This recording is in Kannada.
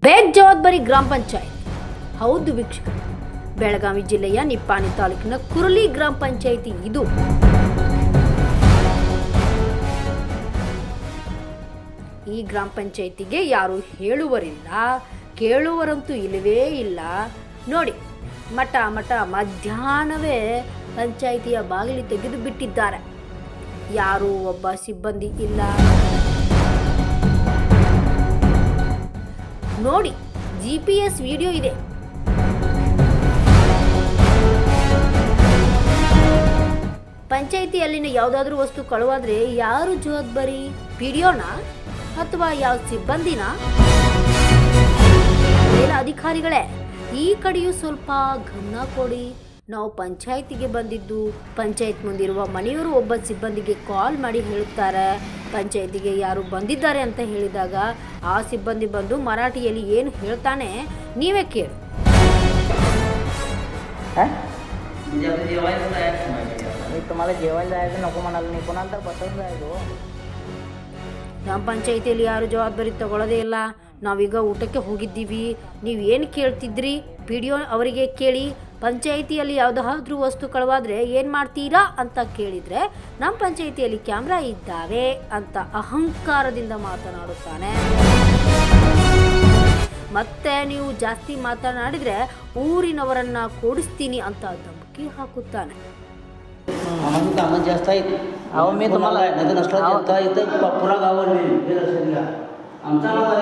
ಬೇಜವಾಬ್ದಾರಿ ಗ್ರಾಮ ಪಂಚಾಯತ್. ಹೌದು ವೀಕ್ಷಕರು, ಬೆಳಗಾವಿ ಜಿಲ್ಲೆಯ ನಿಪ್ಪಾಣಿ ತಾಲೂಕಿನ ಕುರಲಿ ಗ್ರಾಮ ಪಂಚಾಯಿತಿ ಇದು. ಈ ಗ್ರಾಮ ಪಂಚಾಯಿತಿಗೆ ಯಾರು ಹೇಳುವರಿಲ್ಲ, ಕೇಳುವರಂತೂ ಇಲ್ಲವೇ ಇಲ್ಲ. ನೋಡಿ, ಮಠ ಮಧ್ಯಾಹ್ನವೇ ಪಂಚಾಯಿತಿಯ ಬಾಗಿಲು ತೆಗೆದು ಬಿಟ್ಟಿದ್ದಾರೆ. ಯಾರೂ ಒಬ್ಬ ಸಿಬ್ಬಂದಿ ಇಲ್ಲ. ನೋಡಿ, GPS ವಿಡಿಯೋ ಇದೆ. ಪಂಚಾಯಿತಿಯಲ್ಲಿನ ಯಾವುದಾದ್ರೂ ವಸ್ತು ಕಳುವಾದ್ರೆ ಯಾರು ಜವಾಬ್ದಾರಿ? PDOನ ಅಥವಾ ಯಾವ ಸಿಬ್ಬಂದಿನ? ಎಲ್ಲ ಅಧಿಕಾರಿಗಳೇ. ಈ ಕಡೆಯೂ ಸ್ವಲ್ಪ ಗಮನ ಕೊಡಿ. ನಾವು ಪಂಚಾಯಿತಿಗೆ ಬಂದಿದ್ದು, ಪಂಚಾಯತ್ ಮುಂದಿರುವ ಮನೆಯವರು ಒಬ್ಬ ಸಿಬ್ಬಂದಿಗೆ ಕಾಲ್ ಮಾಡಿ ಹೇಳುತ್ತಾರೆ ಪಂಚಾಯಿತಿಗೆ ಯಾರು ಬಂದಿದ್ದಾರೆ ಅಂತ ಹೇಳಿದಾಗ ಆ ಸಿಬ್ಬಂದಿ ಬಂದು ಮರಾಠಿಯಲ್ಲಿ ಏನು ಹೇಳ್ತಾನೆ ನೀವೇ ಕೇಳಿ. तुम्हाला जेवायला जायचं नको म्हणाल, मी कोणाला तर बसवून जायचो. ನಮ್ಮ ಪಂಚಾಯಿತಿಯಲ್ಲಿ ಯಾರು ಜವಾಬ್ದಾರಿ ತಗೊಳ್ಳೋದೇ ಇಲ್ಲ. ನಾವೀಗ ಊಟಕ್ಕೆ ಹೋಗಿದ್ದೀವಿ, ನೀವು ಏನು ಕೇಳ್ತಿದ್ರಿ? PDO ಅವರಿಗೆ ಕೇಳಿ. ಪಂಚಾಯಿತಿಯಲ್ಲಿ ಯಾವುದಾದ್ರೂ ವಸ್ತು ಕಳುವಾದರೆ ಏನು ಮಾಡ್ತೀರಾ ಅಂತ ಕೇಳಿದರೆ ನಮ್ಮ ಪಂಚಾಯಿತಿಯಲ್ಲಿ ಕ್ಯಾಮ್ರಾ ಇದ್ದಾವೆ ಅಂತ ಅಹಂಕಾರದಿಂದ ಮಾತನಾಡುತ್ತಾನೆ. ಮತ್ತೆ ನೀವು ಜಾಸ್ತಿ ಮಾತನಾಡಿದರೆ ಊರಿನವರನ್ನು ಕೂಡಿಸ್ತೀನಿ ಅಂತ ಧಮಕಿ ಹಾಕುತ್ತಾನೆ. आम्हाला कामं जास्त आहेत. अहो मी तुम्हाला नसला इथं पुरा गावाला आमचा